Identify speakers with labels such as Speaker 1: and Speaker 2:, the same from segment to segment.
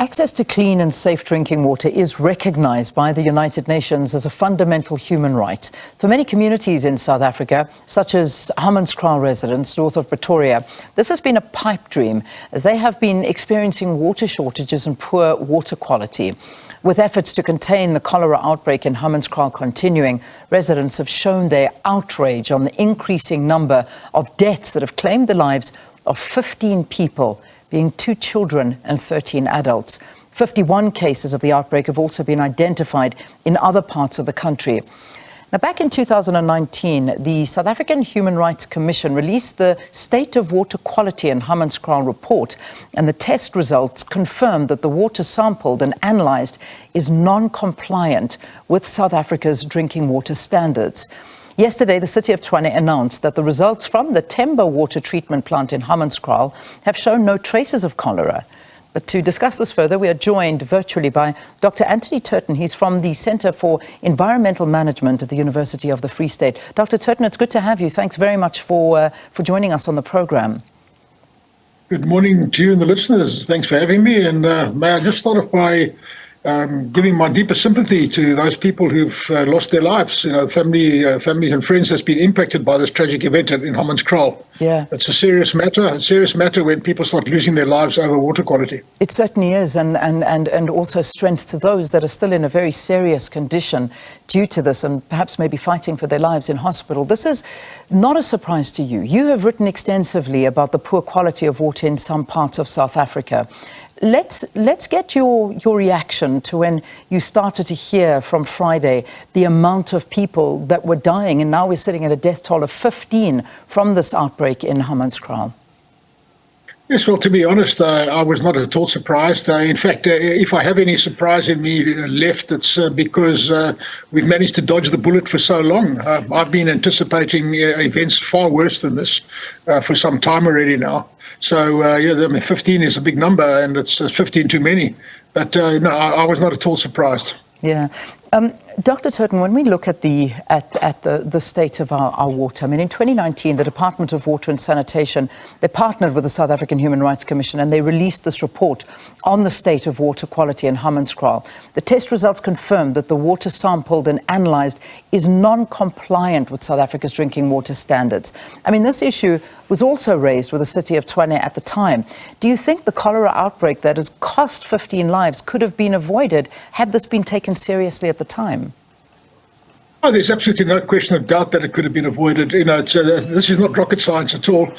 Speaker 1: Access to clean and safe drinking water is recognized by the United Nations as a fundamental human right. For many communities in South Africa, such as Hammanskraal residents north of Pretoria, this has been a pipe dream as they have been experiencing water shortages and poor water quality. With efforts to contain the cholera outbreak in Hammanskraal continuing, residents have shown their outrage on the increasing number of deaths that have claimed the lives of 15 people, being 2 children and 13 adults. 51 cases of the outbreak have also been identified in other parts of the country. Now, back in 2019, the South African Human Rights Commission released the State of Water Quality in Hammanskraal report, and the test results confirmed that the water sampled and analysed is non-compliant with South Africa's drinking water standards. Yesterday, the City of Tshwane announced that the results from the Themba Water Treatment plant in Hammanskraal have shown no traces of cholera. But to discuss this further, we are joined virtually by Doctor Anthony Turton. He's from the Centre for Environmental Management at the University of the Free State. Dr. Turton, it's good to have you. Thanks very much for joining us on the programme.
Speaker 2: Good morning to you and the listeners. Thanks for having me. And may I just start off by giving my deepest sympathy to those people who've lost their lives. You know, families and friends that's been impacted by this tragic event in Hammanskraal.
Speaker 1: Yeah,
Speaker 2: it's a serious matter when people start losing their lives over water quality.
Speaker 1: It certainly is, and also strength to those that are still in a very serious condition due to this and perhaps maybe fighting for their lives in hospital. This is not a surprise to you. You have written extensively about the poor quality of water in some parts of South Africa. Let's get your reaction to when you started to hear from Friday the amount of people that were dying, and now we're sitting at a death toll of 15 from this outbreak in Hammanskraal.
Speaker 2: Yes, well, to be honest, I was not at all surprised. In fact, if I have any surprise in me left, it's because we've managed to dodge the bullet for so long. I've been anticipating events far worse than this for some time already now. So, I mean, 15 is a big number, and it's 15 too many. But no, I was not at all surprised.
Speaker 1: Yeah. Dr. Turton, when we look at the state of our water, I mean, in 2019, the Department of Water and Sanitation, they partnered with the South African Human Rights Commission, and they released this report on the state of water quality in Hammanskraal. The test results confirmed that the water sampled and analysed is non-compliant with South Africa's drinking water standards. I mean, this issue was also raised with the City of Tshwane at the time. Do you think the cholera outbreak that has cost 15 lives could have been avoided had this been taken seriously at the time?
Speaker 2: Oh, there's absolutely no question of doubt that it could have been avoided. You know, this is not rocket science at all.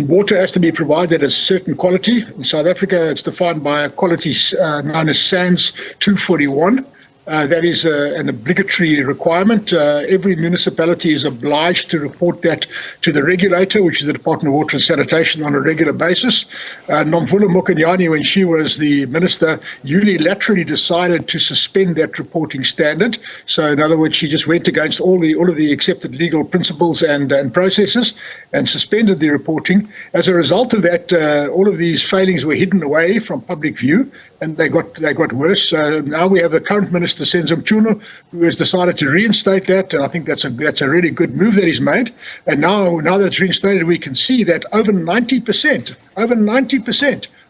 Speaker 2: Water has to be provided at a certain quality. In South Africa, it's defined by a quality known as SANS 241. That is an obligatory requirement. Every municipality is obliged to report that to the regulator, which is the Department of Water and Sanitation, on a regular basis. Nomvula Mokonyane, when she was the minister, unilaterally decided to suspend that reporting standard. So, in other words, she just went against all of the accepted legal principles and processes and suspended the reporting. As a result of that, all of these failings were hidden away from public view, and they got worse. Now we have the current minister, Themba, who has decided to reinstate that, and I think that's a really good move that he's made. And now that it's reinstated, we can see that over 90%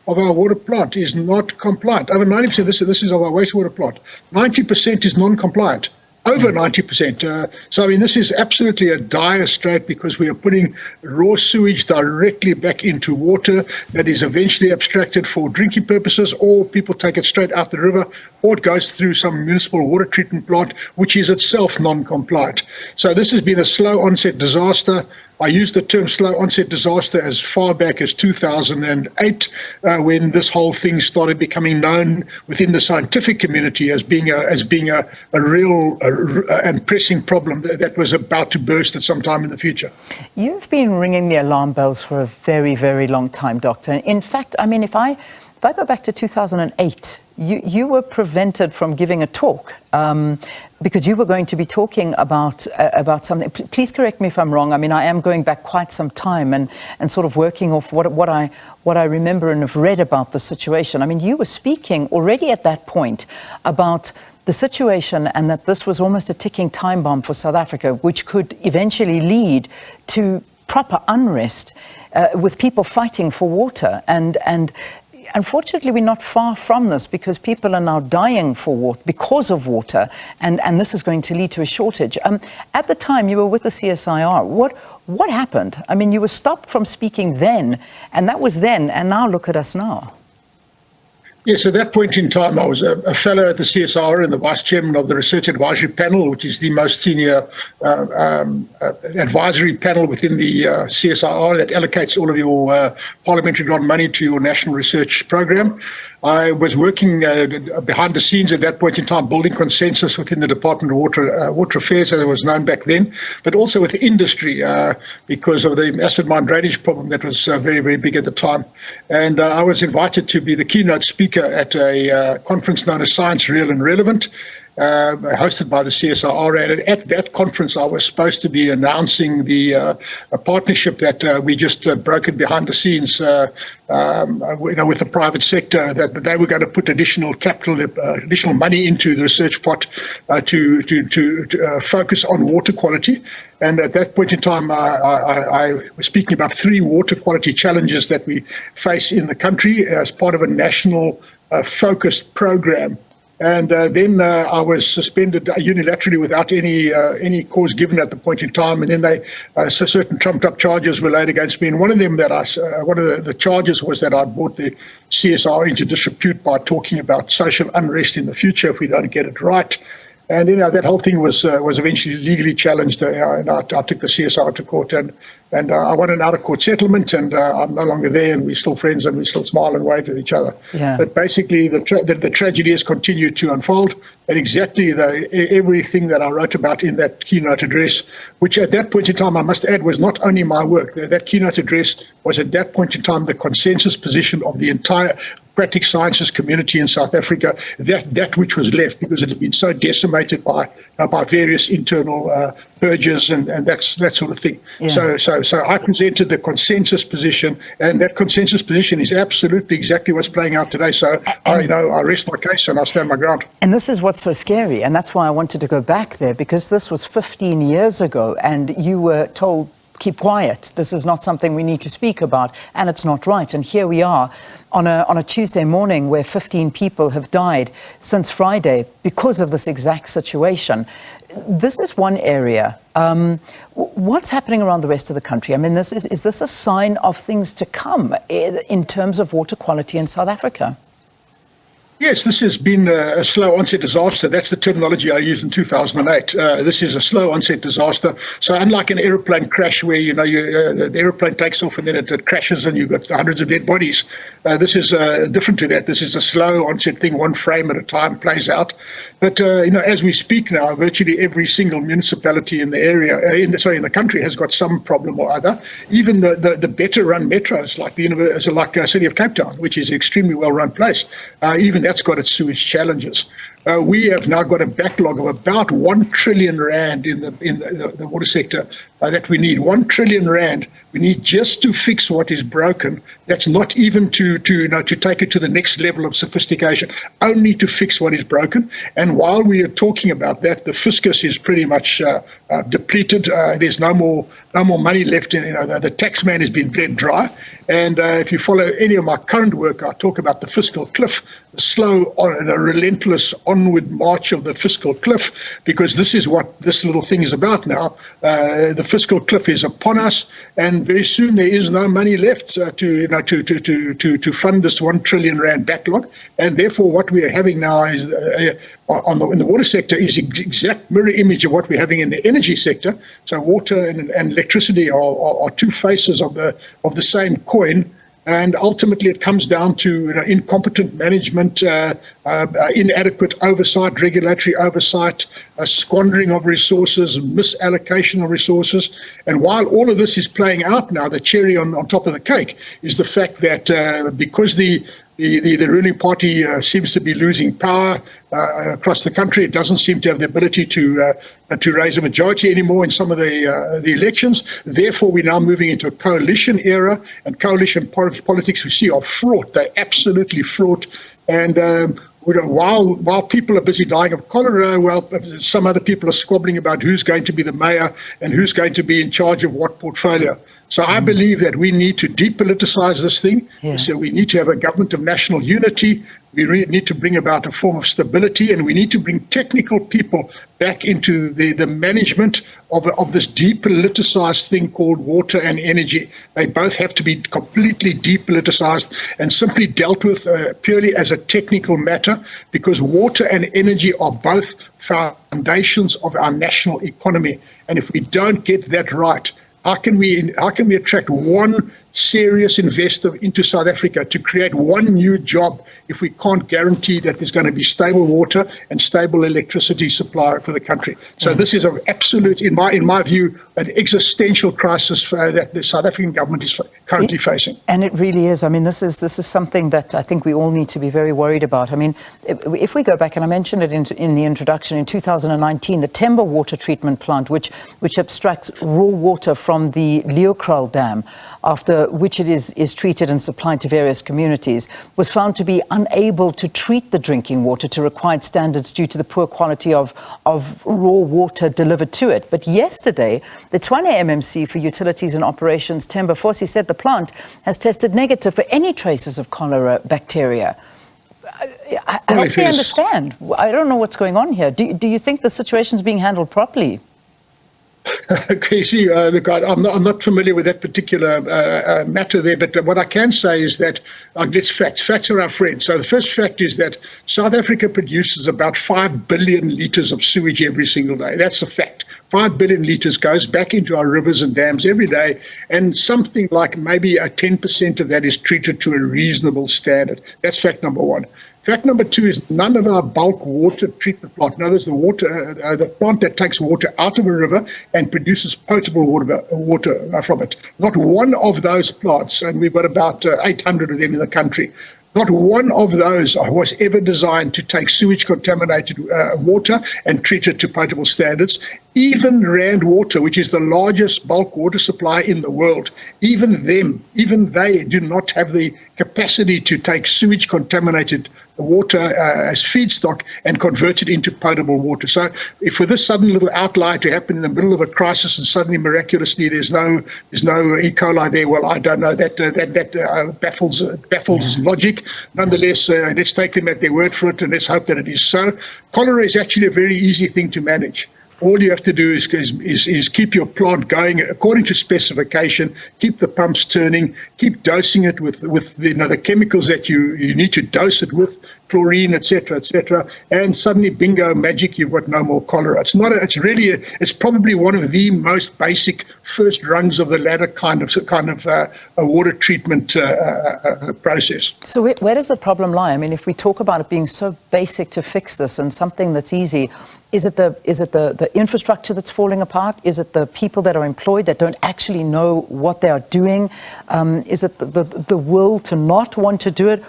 Speaker 2: of our water plant is not compliant. Over 90%, this is of our wastewater plant. 90% is non-compliant. Over 90%. So, I mean, this is absolutely a dire strait because we are putting raw sewage directly back into water that is eventually abstracted for drinking purposes, or people take it straight out the river, or it goes through some municipal water treatment plant, which is itself non-compliant. So this has been a slow onset disaster. I used the term slow onset disaster as far back as 2008, when this whole thing started becoming known within the scientific community as being a real and pressing problem that was about to burst at some time in the future.
Speaker 1: You've been ringing the alarm bells for a very, very long time, Doctor. In fact, I mean, if I go back to 2008, you were prevented from giving a talk because you were going to be talking about something. Please correct me if I'm wrong. I mean, I am going back quite some time and sort of working off what I remember and have read about the situation. I mean, you were speaking already at that point about the situation and that this was almost a ticking time bomb for South Africa, which could eventually lead to proper unrest with people fighting for water. And unfortunately, we're not far from this because people are now dying for water because of water, and this is going to lead to a shortage. At the time, you were with the CSIR. What happened? I mean, you were stopped from speaking then, and that was then, and now look at us now.
Speaker 2: Yes, at that point in time, I was a fellow at the CSIR and the vice chairman of the Research Advisory Panel, which is the most senior advisory panel within the CSIR that allocates all of your parliamentary grant money to your national research program. I was working behind the scenes at that point in time, building consensus within the Department of Water Affairs, as it was known back then, but also with industry because of the acid mine drainage problem that was very, very big at the time. And I was invited to be the keynote speaker at a conference known as Science, Real and Relevant, hosted by the CSIR. And at that conference, I was supposed to be announcing a partnership that we just brokered behind the scenes with the private sector, that they were going to put additional capital, additional money into the research pot to focus on water quality. And at that point in time, I was speaking about 3 water quality challenges that we face in the country as part of a national focused program. And then I was suspended unilaterally without any cause given at the point in time. And then certain trumped-up charges were laid against me. And one of them one of the charges was that I brought the CSIR into disrepute by talking about social unrest in the future if we don't get it right. And that whole thing was eventually legally challenged, and I took the CSIR to court, and I won an out-of-court settlement, and I'm no longer there, and we're still friends, and we still smile and wave at each other.
Speaker 1: Yeah.
Speaker 2: But basically, the tragedy has continued to unfold, and exactly everything that I wrote about in that keynote address, which at that point in time, I must add, was not only my work. That keynote address was at that point in time the consensus position of the entire practical sciences community in South Africa, that which was left, because it had been so decimated by various internal purges and that sort of thing. Yeah. So I presented the consensus position, and that consensus position is absolutely exactly what's playing out today. So I rest my case and I stand my ground.
Speaker 1: And this is what's so scary, and that's why I wanted to go back there, because this was 15 years ago, and you were told, keep quiet. This is not something we need to speak about, and it's not right. And here we are on a Tuesday morning where 15 people have died since Friday because of this exact situation. This is one area. What's happening around the rest of the country? I mean, is this a sign of things to come in terms of water quality in South Africa?
Speaker 2: Yes, this has been a slow onset disaster. That's the terminology I used in 2008. This is a slow onset disaster. So unlike an aeroplane crash where, the aeroplane takes off and then it crashes and you've got hundreds of dead bodies, this is different to that. This is a slow onset thing, one frame at a time, plays out. But, as we speak now, virtually every single municipality in the area, in the country has got some problem or other. Even the better run metros like City of Cape Town, which is an extremely well run place, even that's got its sewage challenges. We have now got a backlog of about 1 trillion rand in the water sector that we need. 1 trillion rand we need just to fix what is broken. That's not even to take it to the next level of sophistication, only to fix what is broken. And while we are talking about that, the fiscus is pretty much depleted. There's no more money left in. The tax man has been bled dry. And if you follow any of my current work, I talk about the fiscal cliff, the slow, relentless onward march of the fiscal cliff, because this is what this little thing is about now. The fiscal cliff is upon us, and very soon there is no money left to fund this 1 trillion rand backlog. And therefore, what we are having now is in the water sector is exact mirror image of what we're having in the energy sector. So water and electricity are two faces of the same coin. And ultimately, it comes down to incompetent management, inadequate oversight, regulatory oversight, squandering of resources, misallocation of resources. And while all of this is playing out now, the cherry on top of the cake is the fact that because the ruling party seems to be losing power across the country. It doesn't seem to have the ability to raise a majority anymore in some of the elections. Therefore, we're now moving into a coalition era, and coalition politics we see are fraught. They're absolutely fraught. And while people are busy dying of cholera, well, some other people are squabbling about who's going to be the mayor and who's going to be in charge of what portfolio. So I believe that we need to depoliticize this thing.
Speaker 1: Yeah.
Speaker 2: So we need to have a government of national unity. We really need to bring about a form of stability, and we need to bring technical people back into the management of this depoliticized thing called water and energy. They both have to be completely depoliticized and simply dealt with purely as a technical matter, because water and energy are both foundations of our national economy. And if we don't get that right, how can we attract one serious investor into South Africa to create one new job if we can't guarantee that there's going to be stable water and stable electricity supply for the country? So this is an absolute, in my view, an existential crisis that the South African government is currently facing.
Speaker 1: And it really is. I mean, this is something that I think we all need to be very worried about. I mean, if we go back, and I mentioned it in the introduction, in 2019, the Themba Water Treatment plant, which abstracts raw water from the Leeukraal Dam, after which it is treated and supplied to various communities, was found to be unable to treat the drinking water to required standards due to the poor quality of raw water delivered to it. But yesterday, the Tshwane MMC for Utilities and Operations, Themba Water, said the plant has tested negative for any traces of cholera bacteria. I don't really understand. I don't know what's going on here. Do you think the situation is being handled properly?
Speaker 2: Okay, see, look, I'm not familiar with that particular matter there, but what I can say is that it's facts. Facts are our friends. So the first fact is that South Africa produces about 5 billion litres of sewage every single day. That's a fact. 5 billion litres goes back into our rivers and dams every day, and something like maybe 10% of that is treated to a reasonable standard. That's fact number one. Fact number two is none of our bulk water treatment plant, in other words, the plant that takes water out of a river and produces potable water from it. Not one of those plants, and we've got about 800 of them in the country, not one of those was ever designed to take sewage contaminated water and treat it to potable standards. Even Rand Water, which is the largest bulk water supply in the world, even they do not have the capacity to take sewage contaminated water as feedstock and convert it into potable water. So if for this sudden little outlier to happen in the middle of a crisis and suddenly miraculously there's no E. coli there, well, I don't know, that baffles logic. Nonetheless, let's take them at their word for it and let's hope that it is so. Cholera is actually a very easy thing to manage. All you have to do is keep your plant going according to specification, keep the pumps turning, keep dosing it with the chemicals that you need to dose it with, chlorine, etc., and suddenly, bingo, magic, you've got no more cholera. It's probably one of the most basic first rungs of the ladder kind of a water treatment process.
Speaker 1: So where does the problem lie? I mean, if we talk about it being so basic to fix this and something that's easy, is it the infrastructure that's falling apart? Is it the people that are employed that don't actually know what they are doing? Is it the will to not want to do it?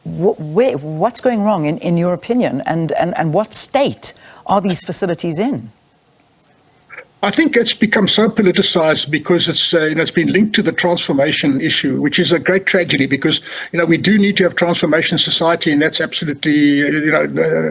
Speaker 1: What's going wrong in your opinion? And what state are these facilities in?
Speaker 2: I think it's become so politicized because it's been linked to the transformation issue, which is a great tragedy because, we do need to have transformation in society, and that's absolutely,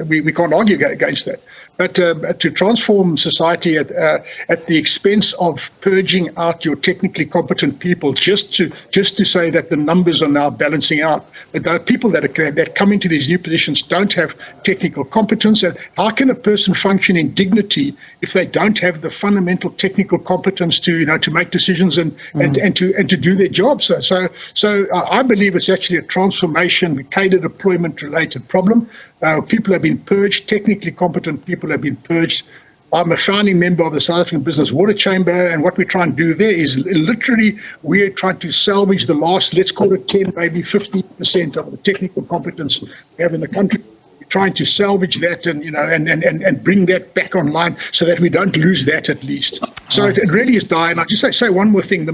Speaker 2: we can't argue against that. But to transform society at the expense of purging out your technically competent people, just to say that the numbers are now balancing out, but the people that come into these new positions don't have technical competence. And how can a person function in dignity if they don't have the fundamental technical competence to make decisions and to do their jobs? So I believe it's actually a transformation, cadre deployment related problem. People have been purged, technically competent people have been purged. I'm a founding member of the South African Business Water Chamber, and what we try and do there is literally we're trying to salvage the last, let's call it 10, maybe 15% of the technical competence we have in the country. We're trying to salvage that and bring that back online so that we don't lose that at least. So it really is dying. I'll just say one more thing. The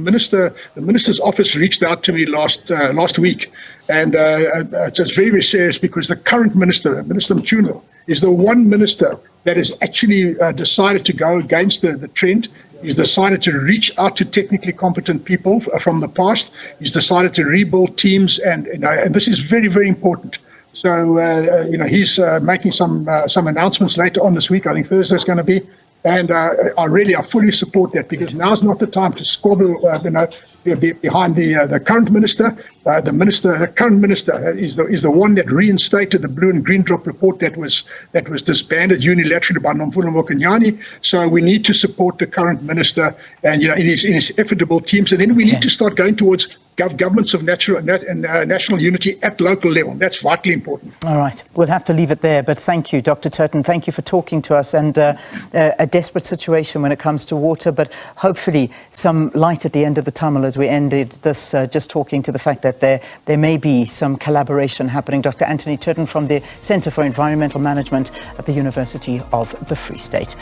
Speaker 2: minister's office reached out to me last week, and it's very, very serious because the current minister, Minister Mchunu, is the one minister that has actually decided to go against the trend. He's decided to reach out to technically competent people from the past. He's decided to rebuild teams, and this is very, very important. So he's making some announcements later on this week. I think Thursday's going to be. And I fully support that because now's not the time to squabble, behind the current minister. The current minister is the one that reinstated the blue and green drop report that was disbanded unilaterally by Nomfundo Mokonyane. So we need to support the current minister and in his effortable teams, and then we need to start going towards governments of national unity at local level. That's vitally important.
Speaker 1: All right, we'll have to leave it there, but thank you, Dr. Turton. Thank you for talking to us, and a desperate situation when it comes to water, but hopefully some light at the end of the tunnel as we ended this, just talking to the fact that there may be some collaboration happening. Dr. Anthony Turton from the Centre for Environmental Management at the University of the Free State.